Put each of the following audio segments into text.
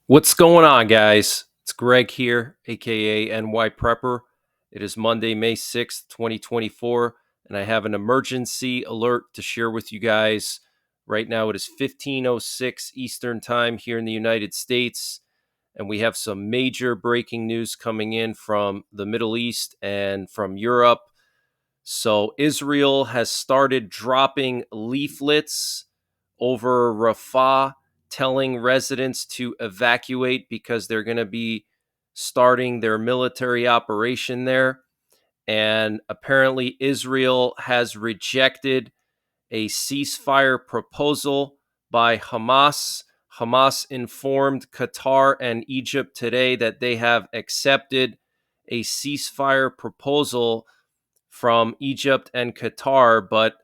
What's going on, guys? It's Greg here, aka NYPrepper. It is Monday, May 6th, 2024, and I have an emergency alert to share with you guys. Right now, it is 15:06 Eastern Time here in the United States, and we have some major breaking news coming in from the Middle East and from Europe. So, Israel has started dropping leaflets over Rafah, telling residents to evacuate because they're going to be starting their military operation there. And apparently, Israel has rejected a ceasefire proposal by Hamas. Hamas informed Qatar and Egypt today that they have accepted a ceasefire proposal from Egypt and Qatar, but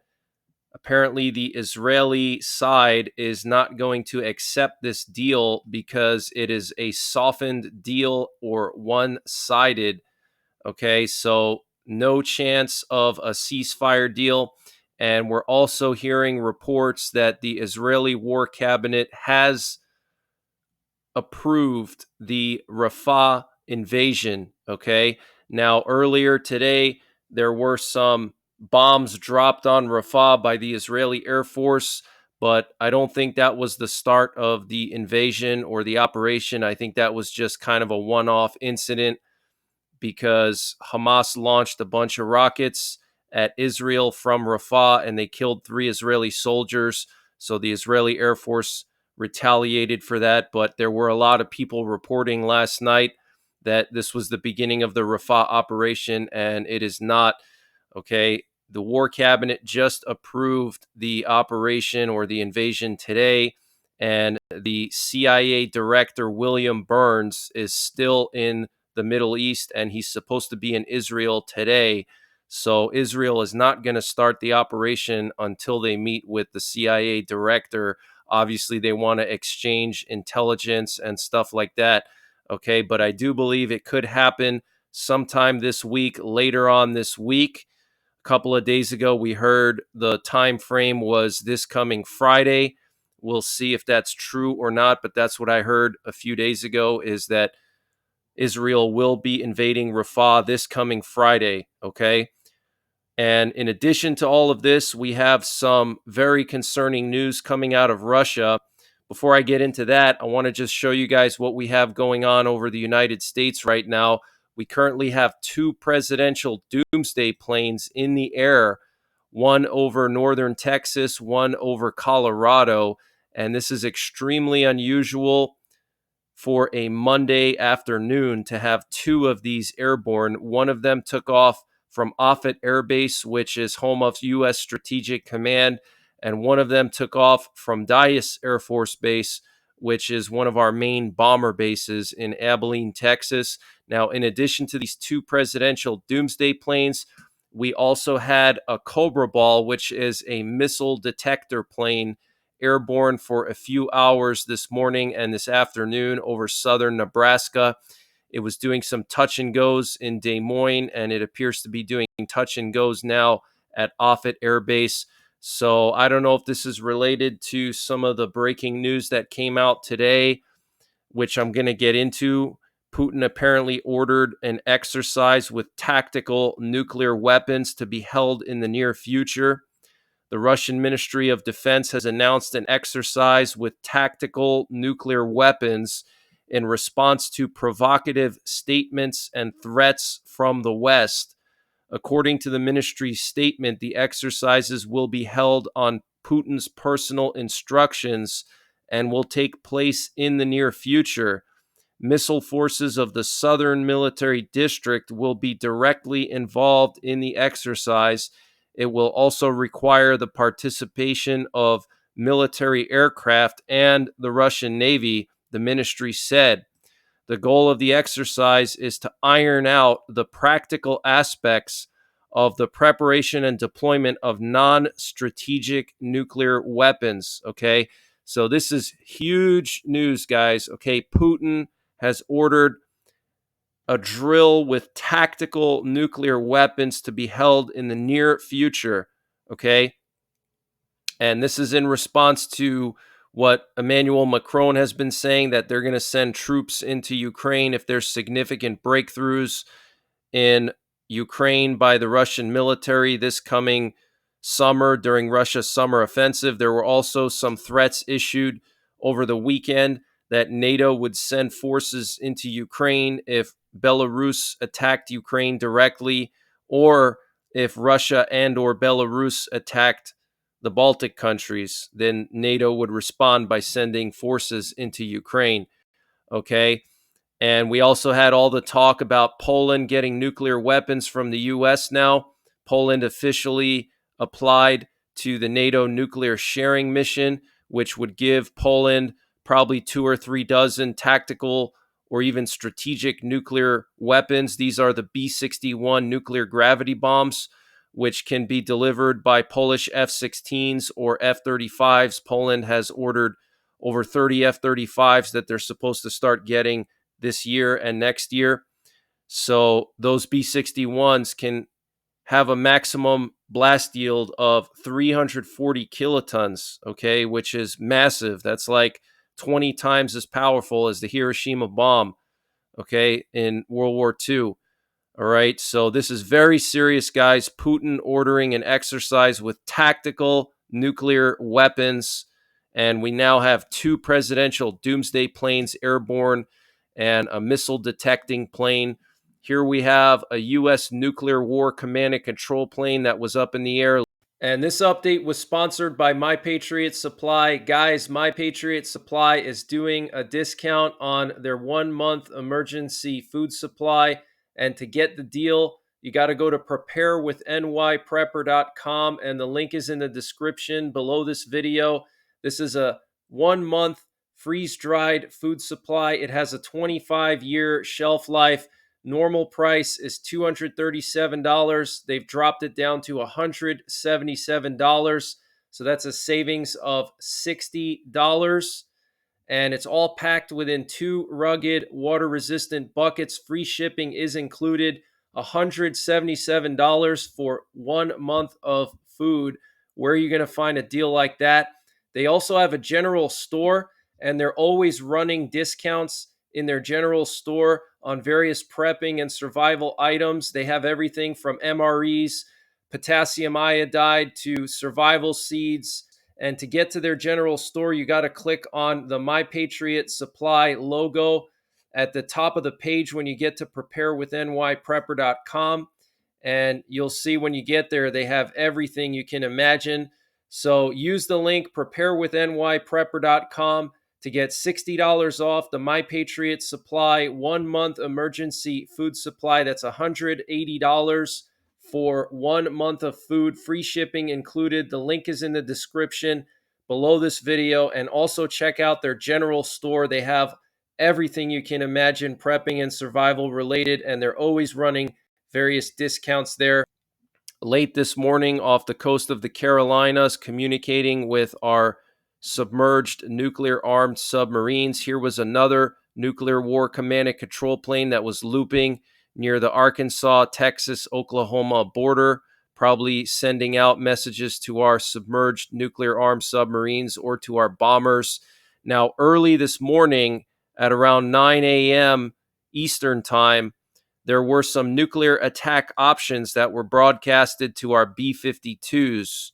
apparently the Israeli side is not going to accept this deal because it is a softened deal or one-sided. Okay, so no chance of a ceasefire deal. And we're also hearing reports that the Israeli War Cabinet has approved the Rafah invasion. Okay, now earlier today, there were some bombs dropped on Rafah by the Israeli Air Force, but I don't think that was the start of the invasion or the operation. I think that was just kind of a one off incident because Hamas launched a bunch of rockets at Israel from Rafah and they killed 3 Israeli soldiers. So the Israeli Air Force retaliated for that. But there were a lot of people reporting last night that this was the beginning of the Rafah operation, and it is not. Okay. The War Cabinet just approved the operation or the invasion today, and the CIA director, William Burns, is still in the Middle East, and he's supposed to be in Israel today. So Israel is not going to start the operation until they meet with the CIA director. Obviously, they want to exchange intelligence and stuff like that. Okay, but I do believe it could happen sometime this week, later on this week. A couple of days ago, we heard the time frame was this coming Friday. We'll see if that's true or not, but that's what I heard a few days ago, is that Israel will be invading Rafah this coming Friday, okay? And in addition to all of this, we have some very concerning news coming out of Russia. Before I get into that, I want to just show you guys what we have going on over the United States right now. We currently have 2 presidential doomsday planes in the air, one over northern Texas, one over Colorado. And this is extremely unusual for a Monday afternoon to have 2 of these airborne. One of them took off from Offutt Air Base, which is home of U.S. Strategic Command, and one of them took off from Dyess Air Force Base, which is one of our main bomber bases in Abilene, Texas. Now, in addition to these 2 presidential doomsday planes, we also had a Cobra Ball, which is a missile detector plane, airborne for a few hours this morning and this afternoon over southern Nebraska. It was doing some touch and goes in Des Moines, and it appears to be doing touch and goes now at Offutt Air Base. So I don't know if this is related to some of the breaking news that came out today, which I'm going to get into. Putin apparently ordered an exercise with tactical nuclear weapons to be held in the near future. The Russian Ministry of Defense has announced an exercise with tactical nuclear weapons in response to provocative statements and threats from the West. According to the ministry's statement, the exercises will be held on Putin's personal instructions and will take place in the near future. Missile forces of the Southern Military District will be directly involved in the exercise. It will also require the participation of military aircraft and the Russian Navy, the ministry said. The goal of the exercise is to iron out the practical aspects of the preparation and deployment of non-strategic nuclear weapons. Okay, so this is huge news, guys. Okay, Putin has ordered a drill with tactical nuclear weapons to be held in the near future. Okay, and this is in response to what Emmanuel Macron has been saying, that they're going to send troops into Ukraine if there's significant breakthroughs in Ukraine by the Russian military this coming summer during Russia's summer offensive. There were also some threats issued over the weekend that NATO would send forces into Ukraine if Belarus attacked Ukraine directly, or if Russia and or Belarus attacked the Baltic countries, then NATO would respond by sending forces into Ukraine. Okay. And we also had all the talk about Poland getting nuclear weapons from the US now. Poland officially applied to the NATO nuclear sharing mission, which would give Poland probably 2 or 3 dozen tactical or even strategic nuclear weapons. These are the B-61 nuclear gravity bombs, which can be delivered by Polish F-16s or F-35s. Poland has ordered over 30 F-35s that they're supposed to start getting this year and next year. So those B-61s can have a maximum blast yield of 340 kilotons, okay, which is massive. That's like 20 times as powerful as the Hiroshima bomb, okay, in World War II. All right, so this is very serious, guys. Putin ordering an exercise with tactical nuclear weapons, and we now have 2 presidential doomsday planes airborne and a missile detecting plane. Here we have a U.S. nuclear war command and control plane that was up in the air. And this update was sponsored by My Patriot Supply. Guys, My Patriot Supply is doing a discount on their 1-month emergency food supply. And to get the deal, you got to go to preparewithnyprepper.com, and the link is in the description below this video. This is a 1-month freeze-dried food supply. It has a 25-year shelf life. Normal price is $237. They've dropped it down to $177. So that's a savings of $60. And it's all packed within 2 rugged, water-resistant buckets. Free shipping is included. $177 for 1 month of food. Where are you going to find a deal like that? They also have a general store, and they're always running discounts in their general store on various prepping and survival items. They have everything from MREs, potassium iodide, to survival seeds. And to get to their general store, you got to click on the My Patriot Supply logo at the top of the page when you get to preparewithnyprepper.com. And you'll see when you get there, they have everything you can imagine. So use the link preparewithnyprepper.com to get $60 off the My Patriot Supply 1-month emergency food supply. That's $180 for 1 month of food, free shipping included. The link is in the description below this video. And also check out their general store. They have everything you can imagine prepping and survival related, and they're always running various discounts there. Late this morning off the coast of the Carolinas, communicating with our submerged nuclear armed submarines. Here was another nuclear war command and control plane that was looping near the Arkansas, Texas, Oklahoma border, probably sending out messages to our submerged nuclear armed submarines or to our bombers. Now, early this morning at around 9 a.m. Eastern time, there were some nuclear attack options that were broadcasted to our B-52s.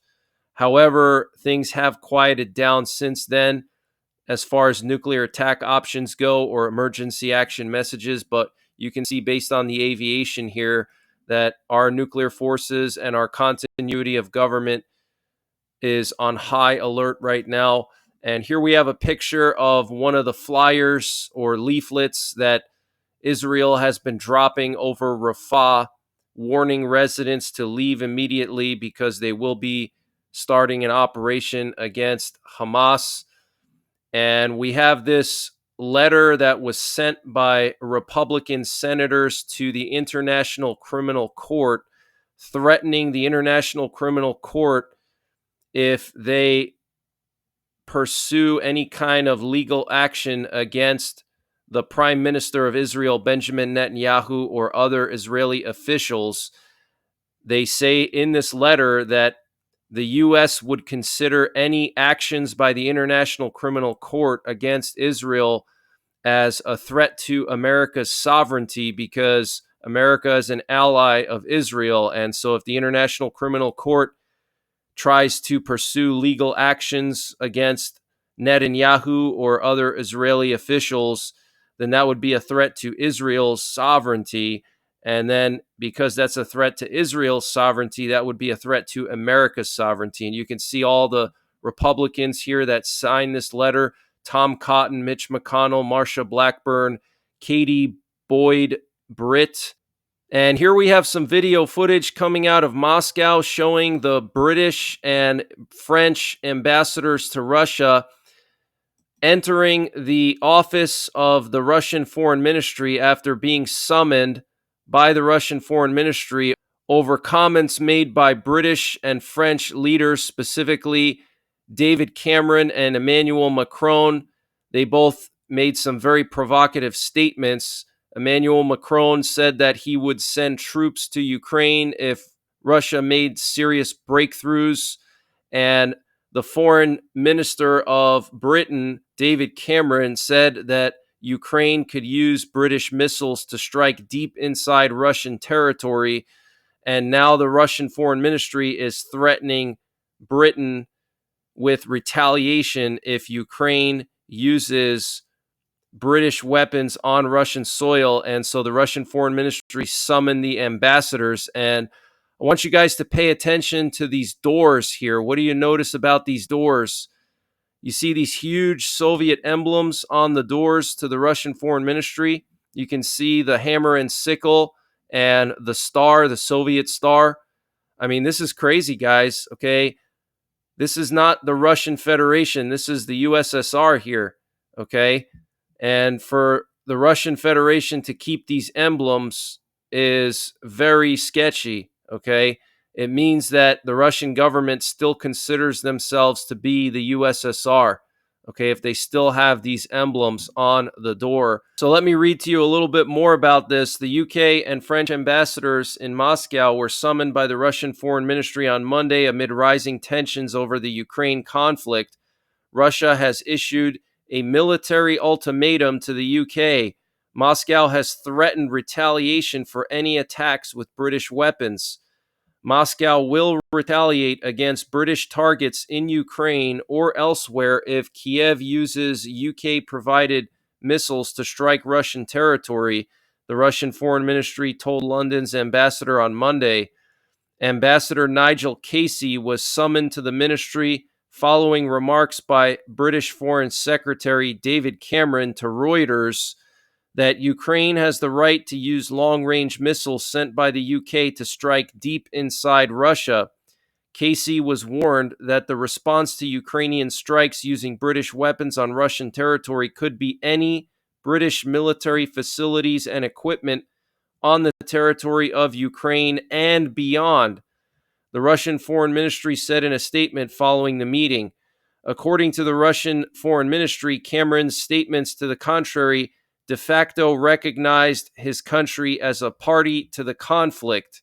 However, things have quieted down since then as far as nuclear attack options go or emergency action messages. But you can see based on the aviation here that our nuclear forces and our continuity of government is on high alert right now. And here we have a picture of one of the flyers or leaflets that Israel has been dropping over Rafah, warning residents to leave immediately because they will be starting an operation against Hamas. And we have this letter that was sent by Republican senators to the International Criminal Court, threatening the International Criminal Court if they pursue any kind of legal action against the Prime Minister of Israel, Benjamin Netanyahu, or other Israeli officials. They say in this letter that the U.S. would consider any actions by the International Criminal Court against Israel as a threat to America's sovereignty, because America is an ally of Israel. And so if the International Criminal Court tries to pursue legal actions against Netanyahu or other Israeli officials, then that would be a threat to Israel's sovereignty. And then, because that's a threat to Israel's sovereignty, that would be a threat to America's sovereignty. And you can see all the Republicans here that signed this letter: Tom Cotton, Mitch McConnell, Marsha Blackburn, Katie Boyd Britt. And here we have some video footage coming out of Moscow showing the British and French ambassadors to Russia entering the office of the Russian Foreign Ministry after being summoned by the Russian Foreign Ministry over comments made by British and French leaders, specifically David Cameron and Emmanuel Macron. They both made some very provocative statements. Emmanuel Macron said that he would send troops to Ukraine if Russia made serious breakthroughs. And the foreign minister of Britain, David Cameron, said that Ukraine could use British missiles to strike deep inside Russian territory. And now the Russian foreign ministry is threatening Britain with retaliation if Ukraine uses British weapons on Russian soil. And so the Russian foreign ministry summoned the ambassadors. And I want you guys to pay attention to these doors here. What do you notice about these doors? You see these huge Soviet emblems on the doors to the Russian foreign ministry. You can see the hammer and sickle and the star, the Soviet star. I mean, this is crazy, guys, okay? This is not the Russian Federation. This is the USSR here, okay? And for the Russian Federation to keep these emblems is very sketchy, okay? It means that the Russian government still considers themselves to be the USSR, okay, if they still have these emblems on the door. So let me read to you a little bit more about this. The UK and French ambassadors in Moscow were summoned by the Russian Foreign Ministry on Monday amid rising tensions over the Ukraine conflict. Russia has issued a military ultimatum to the UK. Moscow has threatened retaliation for any attacks with British weapons. Moscow will retaliate against British targets in Ukraine or elsewhere if Kiev uses UK-provided missiles to strike Russian territory, the Russian Foreign Ministry told London's ambassador on Monday. Ambassador Nigel Casey was summoned to the ministry following remarks by British Foreign Secretary David Cameron to Reuters that Ukraine has the right to use long-range missiles sent by the UK to strike deep inside Russia. Casey was warned that the response to Ukrainian strikes using British weapons on Russian territory could be any British military facilities and equipment on the territory of Ukraine and beyond, the Russian Foreign Ministry said in a statement following the meeting. According to the Russian Foreign Ministry, Cameron's statements to the contrary de facto recognized his country as a party to the conflict.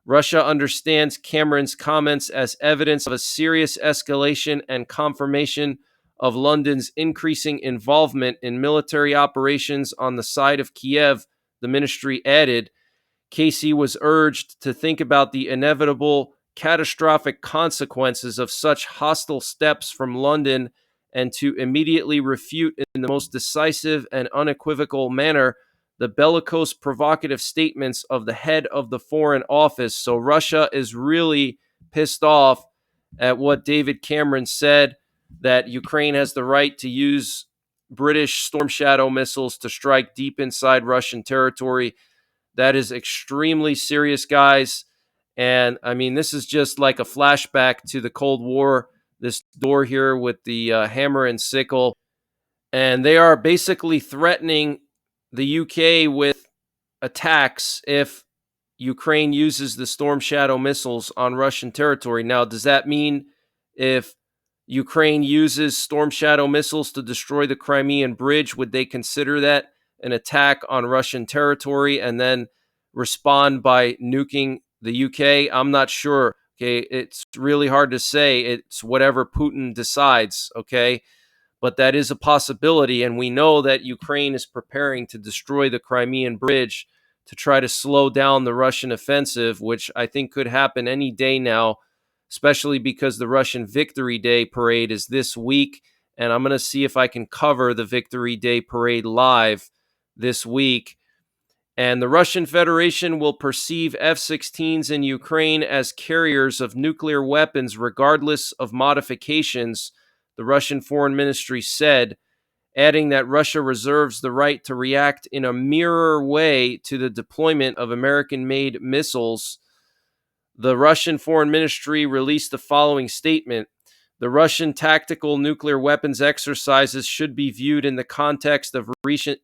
Russia understands Cameron's comments as evidence of a serious escalation and confirmation of London's increasing involvement in military operations on the side of Kiev, the ministry added. Casey was urged to think about the inevitable catastrophic consequences of such hostile steps from London and to immediately refute in the most decisive and unequivocal manner the bellicose, provocative statements of the head of the Foreign Office. So Russia is really pissed off at what David Cameron said, that Ukraine has the right to use British Storm Shadow missiles to strike deep inside Russian territory. That is extremely serious, guys. And I mean, this is just like a flashback to the Cold War. This door here with the hammer and sickle. And they are basically threatening the UK with attacks if Ukraine uses the Storm Shadow missiles on Russian territory. Now, does that mean if Ukraine uses Storm Shadow missiles to destroy the Crimean Bridge, would they consider that an attack on Russian territory and then respond by nuking the UK? I'm not sure. Okay, it's really hard to say. It's whatever Putin decides. Okay, but that is a possibility. And we know that Ukraine is preparing to destroy the Crimean Bridge to try to slow down the Russian offensive, which I think could happen any day now, especially because the Russian Victory Day parade is this week. And I'm going to see if I can cover the Victory Day parade live this week. And the Russian Federation will perceive F-16s in Ukraine as carriers of nuclear weapons regardless of modifications, the Russian Foreign Ministry said, adding that Russia reserves the right to react in a mirror way to the deployment of American-made missiles. The Russian Foreign Ministry released the following statement: the Russian tactical nuclear weapons exercises should be viewed in the context of recent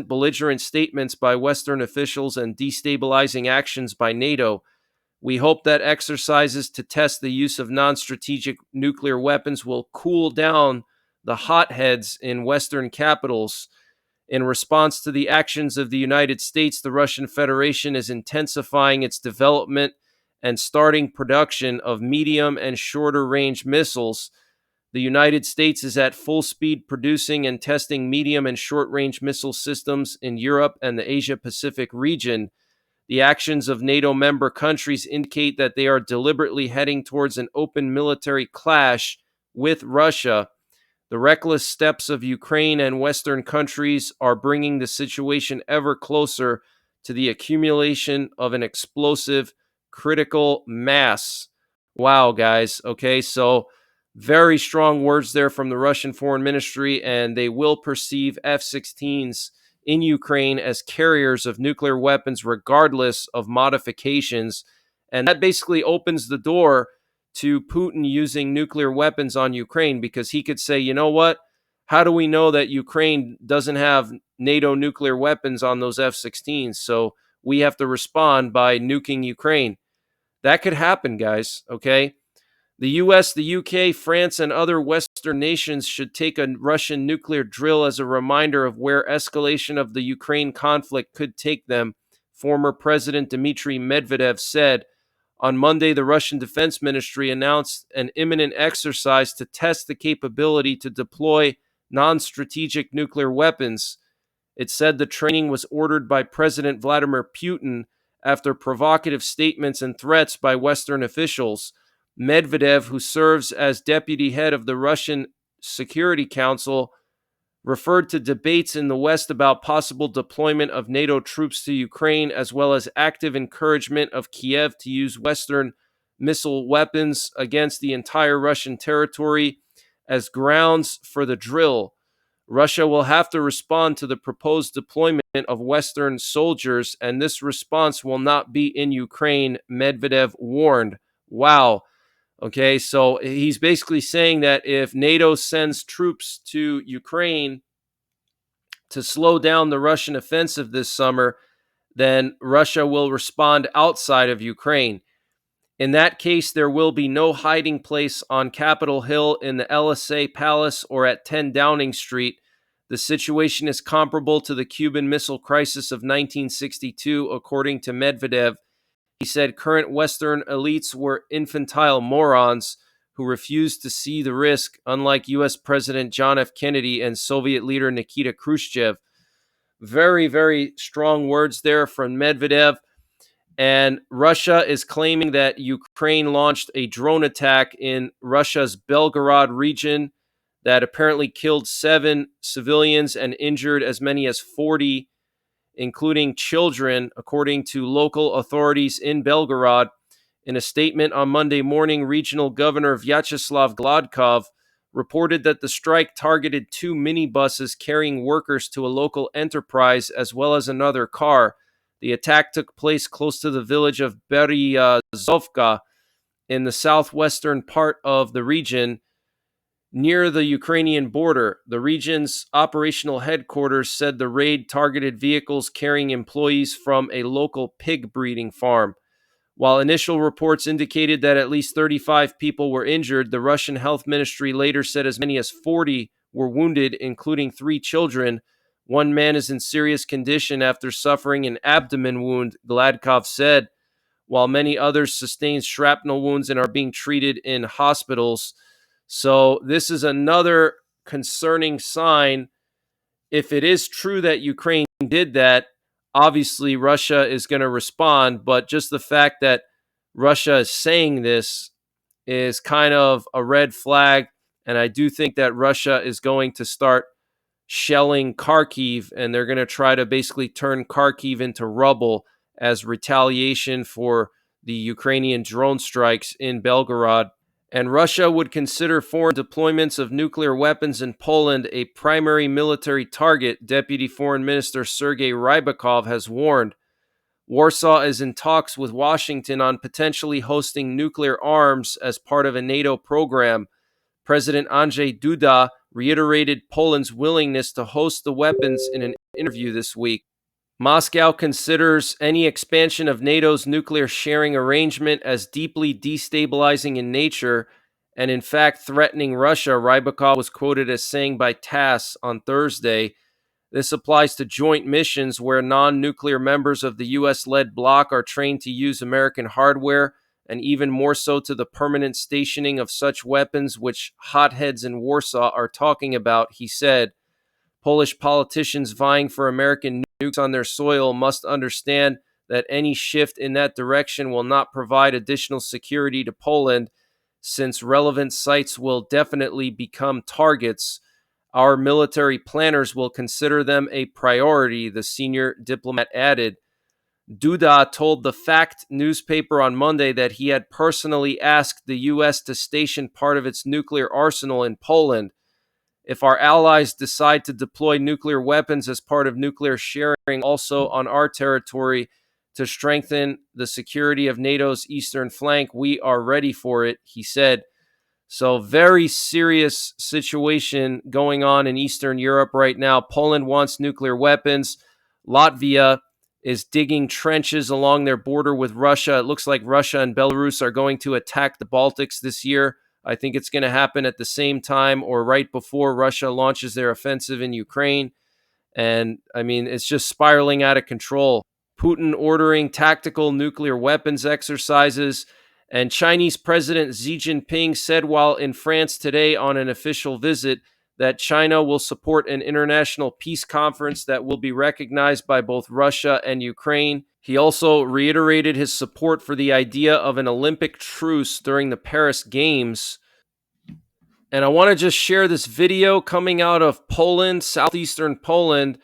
belligerent statements by Western officials and destabilizing actions by NATO. We hope that exercises to test the use of non-strategic nuclear weapons will cool down the hotheads in Western capitals. In response to the actions of the United States, the Russian Federation is intensifying its development and starting production of medium and shorter range missiles. The United States is at full speed producing and testing medium and short range missile systems in Europe and the Asia Pacific region. The actions of NATO member countries indicate that they are deliberately heading towards an open military clash with Russia. The reckless steps of Ukraine and Western countries are bringing the situation ever closer to the accumulation of an explosive critical mass. Wow, guys. Okay, so very strong words there from the Russian Foreign Ministry, and they will perceive F-16s in Ukraine as carriers of nuclear weapons regardless of modifications. And that basically opens the door to Putin using nuclear weapons on Ukraine, because he could say, you know what? How do we know that Ukraine doesn't have NATO nuclear weapons on those F-16s? So we have to respond by nuking Ukraine. That could happen, guys, okay? The US, the UK, France, and other Western nations should take a Russian nuclear drill as a reminder of where escalation of the Ukraine conflict could take them, former President Dmitry Medvedev said. On Monday, the Russian Defense Ministry announced an imminent exercise to test the capability to deploy non-strategic nuclear weapons. It said the training was ordered by President Vladimir Putin after provocative statements and threats by Western officials. Medvedev, who serves as deputy head of the Russian Security Council, referred to debates in the West about possible deployment of NATO troops to Ukraine, as well as active encouragement of Kiev to use Western missile weapons against the entire Russian territory as grounds for the drill. Russia will have to respond to the proposed deployment of Western soldiers, and this response will not be in Ukraine, Medvedev warned. Wow. Okay, so he's basically saying that if NATO sends troops to Ukraine to slow down the Russian offensive this summer, then Russia will respond outside of Ukraine. In that case, there will be no hiding place on Capitol Hill, in the LSA Palace, or at 10 Downing Street. The situation is comparable to the Cuban Missile Crisis of 1962, according to Medvedev. He said current Western elites were infantile morons who refused to see the risk, unlike U.S. President John F. Kennedy and Soviet leader Nikita Khrushchev. Very, very strong words there from Medvedev. And Russia is claiming that Ukraine launched a drone attack in Russia's Belgorod region that apparently killed 7 civilians and injured as many as 40, including children, according to local authorities in Belgorod. In a statement on Monday morning, Regional Governor Vyacheslav Gladkov reported that the strike targeted 2 minibuses carrying workers to a local enterprise, as well as another car. The attack took place close to the village of Beryazovka in the southwestern part of the region, near the Ukrainian border. The region's operational headquarters said the raid targeted vehicles carrying employees from a local pig breeding farm. While initial reports indicated that at least 35 people were injured, the Russian health ministry later said as many as 40 were wounded, including 3 children. One man is in serious condition after suffering an abdomen wound, Gladkov said. while many others sustained shrapnel wounds and are being treated in hospitals. So this is another concerning sign. If it is true that Ukraine did that, obviously Russia is going to respond, but just the fact that Russia is saying this is kind of a red flag, and I do think that Russia is going to start shelling Kharkiv, and they're going to try to basically turn Kharkiv into rubble as retaliation for the Ukrainian drone strikes in Belgorod. And Russia would consider foreign deployments of nuclear weapons in Poland a primary military target, Deputy Foreign Minister Sergei Rybakov has warned. Warsaw is in talks with Washington on potentially hosting nuclear arms as part of a NATO program. President Andrzej Duda reiterated Poland's willingness to host the weapons in an interview this week. Moscow considers any expansion of NATO's nuclear sharing arrangement as deeply destabilizing in nature and, in fact, threatening Russia, Rybakov was quoted as saying by TASS on Thursday. This applies to joint missions where non-nuclear members of the U.S.-led bloc are trained to use American hardware, and even more so to the permanent stationing of such weapons, which hotheads in Warsaw are talking about, he said. Polish politicians vying for American nukes on their soil must understand that any shift in that direction will not provide additional security to Poland, since relevant sites will definitely become targets. Our military planners will consider them a priority, the senior diplomat added. Duda told the Fact newspaper on Monday that he had personally asked the U.S. to station part of its nuclear arsenal in Poland. If our allies decide to deploy nuclear weapons as part of nuclear sharing also on our territory to strengthen the security of NATO's eastern flank, we are ready for it, he said. So very serious situation going on in Eastern Europe right now. Poland wants nuclear weapons. Latvia is digging trenches along their border with Russia. It looks like Russia and Belarus are going to attack the Baltics this year. I think it's going to happen at the same time or right before Russia launches their offensive in Ukraine. And, I mean, it's just spiraling out of control. Putin ordering tactical nuclear weapons exercises. And Chinese President Xi Jinping said while in France today on an official visit that China will support an international peace conference that will be recognized by both Russia and Ukraine. He also reiterated his support for the idea of an Olympic truce during the Paris Games. And I want to just share this video coming out of Poland, southeastern Poland,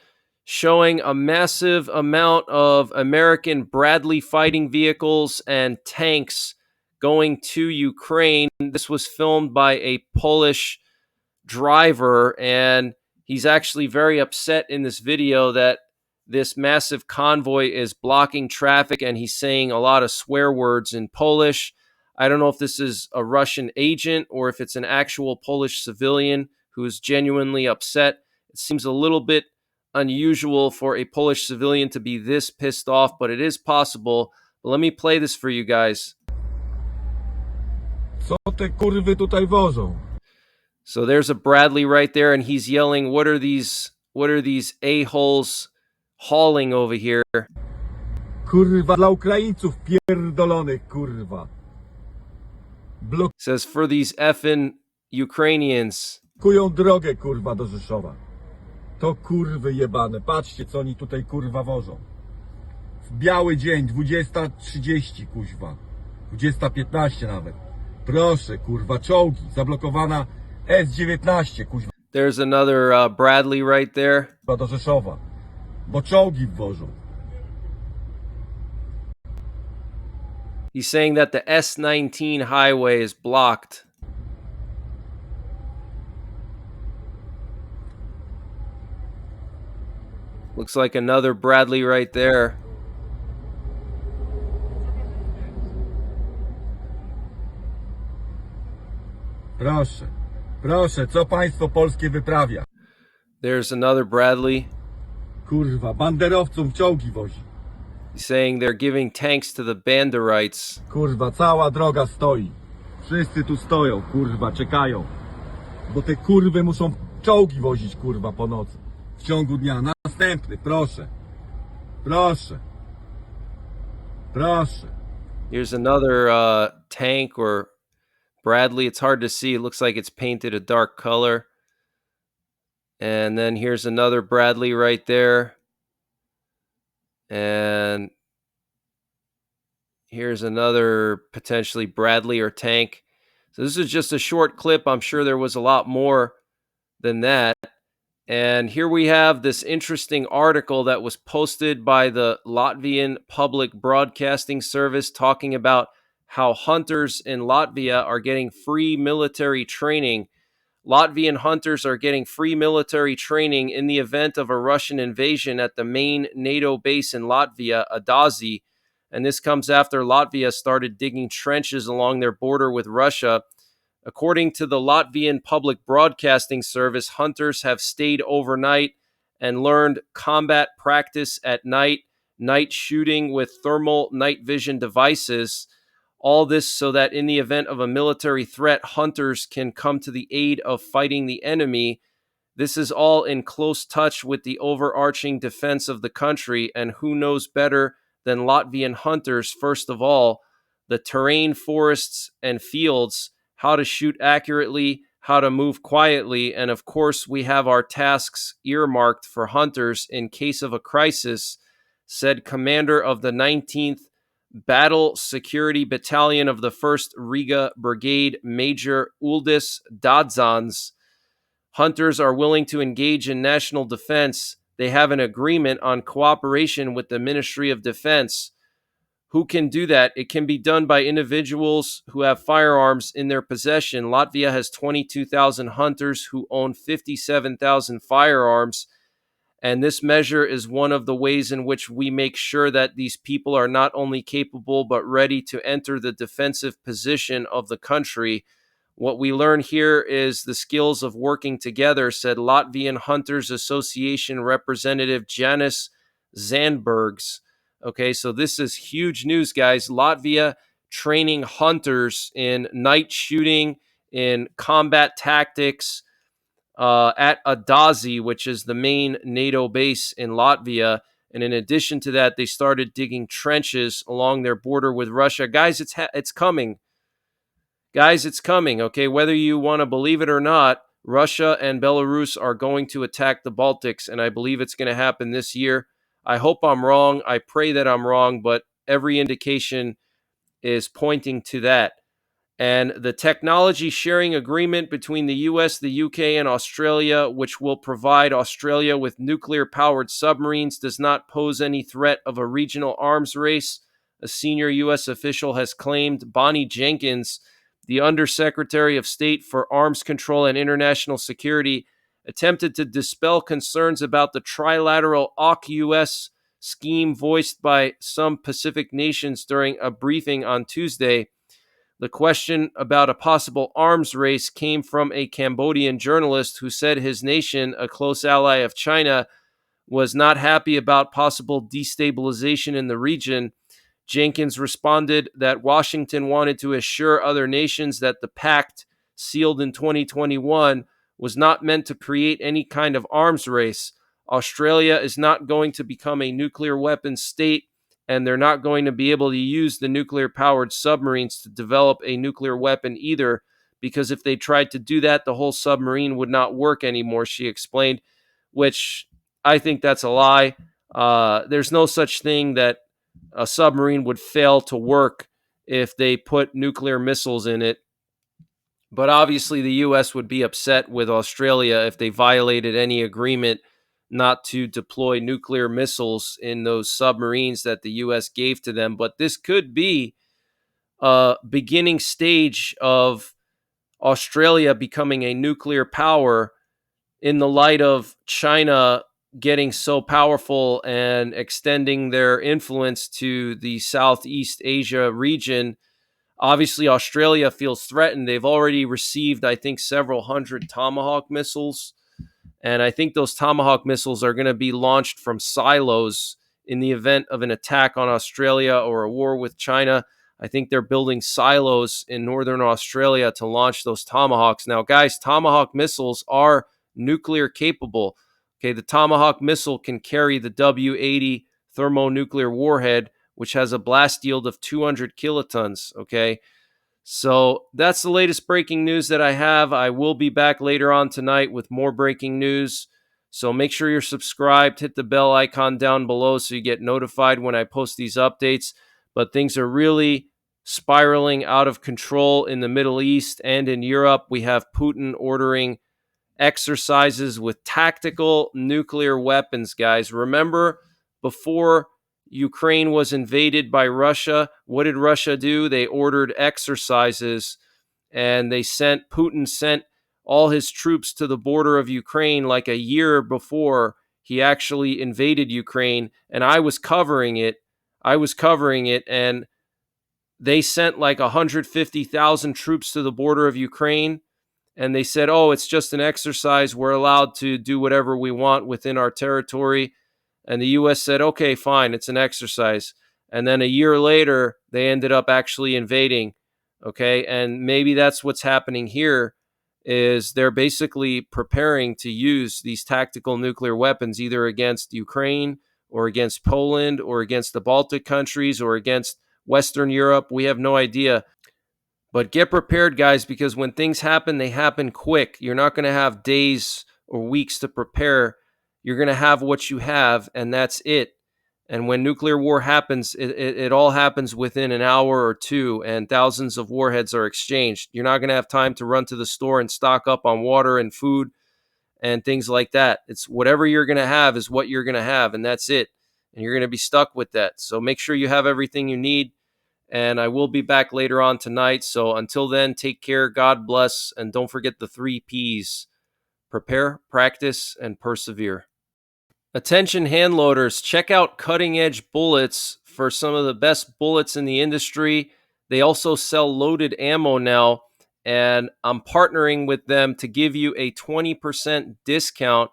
showing a massive amount of American Bradley fighting vehicles and tanks going to Ukraine. This was filmed by a Polish driver, and he's actually very upset in this video that this massive convoy is blocking traffic, and he's saying a lot of swear words in Polish. I don't know if this is a Russian agent or if it's an actual Polish civilian who is genuinely upset. It seems a little bit unusual for a Polish civilian to be this pissed off, but it is possible. But let me play this for you guys. Co te kurwy tutaj wożą? So there's a Bradley right there, and he's yelling, what are these a-holes hauling over here? Kurwa, dla Ukraińców pierdolonych, kurwa. Says for these effing Ukrainians. Blokują drogę, kurwa, do Rzeszowa. To kurwy jebane. Patrzcie, co oni tutaj, kurwa, wożą. W biały dzień, 20:30, kuźwa. 20:15 nawet. Proszę, kurwa, czołgi. Zablokowana S-19, kuźwa. There's another Bradley right there. Do Rzeszowa. Bo czołgi wwożą. He's saying that the S-19 highway is blocked. Looks like another Bradley right there. Proszę, proszę, co państwo polskie wyprawia? There's another Bradley. Kurwa, banderowcom czołgi wozi. He's saying they're giving tanks to the Banderites. Kurwa, cała droga stoi. Wszyscy tu stoją, kurwa, czekają. Bo te kurwy muszą czołgi wozić, kurwa, po nocy. W ciągu dnia. Następny, proszę. Proszę. Proszę. Here's another tank or Bradley. It's hard to see. It looks like it's painted a dark color. And then here's another Bradley right there. And here's another potentially Bradley or tank. So this is just a short clip. I'm sure there was a lot more than that. And here we have this interesting article that was posted by the Latvian Public Broadcasting Service talking about how hunters in Latvia are getting free military training. Latvian hunters are getting free military training in the event of a Russian invasion at the main NATO base in Latvia, Adazi. And this comes after Latvia started digging trenches along their border with Russia. According to the Latvian Public Broadcasting Service, hunters have stayed overnight and learned combat practice at night, night shooting with thermal night vision devices. All this so that in the event of a military threat, hunters can come to the aid of fighting the enemy. This is all in close touch with the overarching defense of the country, and who knows better than Latvian hunters, first of all, the terrain, forests, and fields, how to shoot accurately, how to move quietly, and of course, we have our tasks earmarked for hunters in case of a crisis, said commander of the 19th Battle Security Battalion of the 1st Riga Brigade, Major Uldis Dadzans. Hunters are willing to engage in national defense. They have an agreement on cooperation with the Ministry of Defense. Who can do that? It can be done by individuals who have firearms in their possession. Latvia has 22,000 hunters who own 57,000 firearms. And this measure is one of the ways in which we make sure that these people are not only capable but ready to enter the defensive position of the country. What we learn here is the skills of working together, said Latvian Hunters Association representative Janis Zandbergs. Okay, so this is huge news, guys. Latvia training hunters in night shooting, in combat tactics, at Adazi, which is the main NATO base in Latvia. And in addition to that, they started digging trenches along their border with Russia. Guys, it's coming. Guys, it's coming. Okay, whether you want to believe it or not, Russia and Belarus are going to attack the Baltics, and I believe it's going to happen this year. I hope I'm wrong. I pray that I'm wrong, but every indication is pointing to that. And the technology sharing agreement between the US, the UK, and Australia, which will provide Australia with nuclear powered submarines, does not pose any threat of a regional arms race, a senior US official has claimed. Bonnie Jenkins, the Undersecretary of State for Arms Control and International Security, attempted to dispel concerns about the trilateral AUKUS scheme voiced by some Pacific nations during a briefing on Tuesday. The question about a possible arms race came from a Cambodian journalist who said his nation, a close ally of China, was not happy about possible destabilization in the region. Jenkins responded that Washington wanted to assure other nations that the pact, sealed in 2021, was not meant to create any kind of arms race. Australia is not going to become a nuclear weapons state, and they're not going to be able to use the nuclear powered submarines to develop a nuclear weapon either, because if they tried to do that, the whole submarine would not work anymore, she explained, which I think that's a lie. There's no such thing that a submarine would fail to work if they put nuclear missiles in it. But obviously, the U.S. would be upset with Australia if they violated any agreement not to deploy nuclear missiles in those submarines that the U.S. gave to them. But this could be a beginning stage of Australia becoming a nuclear power in the light of China getting so powerful and extending their influence to the Southeast Asia region. Obviously, Australia feels threatened. They've already received, I think, several hundred Tomahawk missiles. And I think those Tomahawk missiles are going to be launched from silos in the event of an attack on Australia or a war with China. I think they're building silos in northern Australia to launch those Tomahawks. Now, guys, Tomahawk missiles are nuclear capable. Okay, the Tomahawk missile can carry the W-80 thermonuclear warhead, which has a blast yield of 200 kilotons. Okay. So that's the latest breaking news that I have. I will be back later on tonight with more breaking news. So make sure you're subscribed, hit the bell icon down below so you get notified when I post these updates. But things are really spiraling out of control in the Middle East and in Europe. We have Putin ordering exercises with tactical nuclear weapons, guys. Remember, before Ukraine was invaded by Russia, what did Russia do? They ordered exercises, and Putin sent all his troops to the border of Ukraine like a year before he actually invaded Ukraine, and I was covering it. And they sent like 150,000 troops to the border of Ukraine, and they said, oh, it's just an exercise. We're allowed to do whatever we want within our territory. And the U.S. said, okay, fine, it's an exercise. And then a year later, they ended up actually invading. Okay, and maybe that's what's happening here is they're basically preparing to use these tactical nuclear weapons either against Ukraine or against Poland or against the Baltic countries or against Western Europe. We have no idea. But get prepared, guys, because when things happen, they happen quick. You're not going to have days or weeks to prepare. You're going to have what you have, and that's it. And when nuclear war happens, it all happens within an hour or two, and thousands of warheads are exchanged. You're not going to have time to run to the store and stock up on water and food and things like that. It's whatever you're going to have is what you're going to have, and that's it. And you're going to be stuck with that. So make sure you have everything you need. And I will be back later on tonight. So until then, take care, God bless, and don't forget the 3 Ps: prepare, practice, and persevere. Attention hand loaders, check out Cutting Edge Bullets for some of the best bullets in the industry. They also sell loaded ammo now, and I'm partnering with them to give you a 20% discount.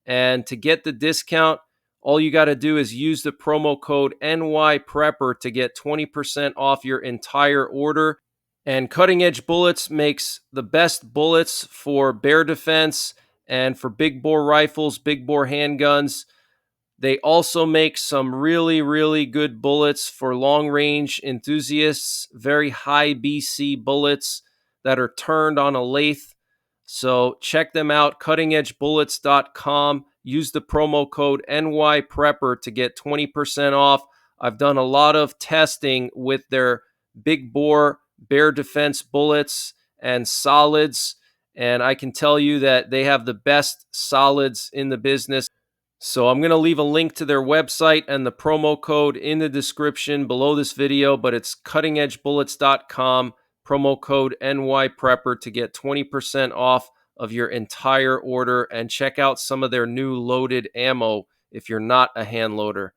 And to get the discount, all you got to do is use the promo code NYPrepper to get 20% off your entire order. And Cutting Edge Bullets makes the best bullets for bear defense and for big bore rifles, big bore handguns. They also make some really, really good bullets for long range enthusiasts, very high BC bullets that are turned on a lathe. So check them out, cuttingedgebullets.com. Use the promo code NYPrepper to get 20% off. I've done a lot of testing with their big bore bear defense bullets and solids, and I can tell you that they have the best solids in the business. So I'm going to leave a link to their website and the promo code in the description below this video, but it's cuttingedgebullets.com, promo code NYPrepper to get 20% off of your entire order, and check out some of their new loaded ammo if you're not a hand loader.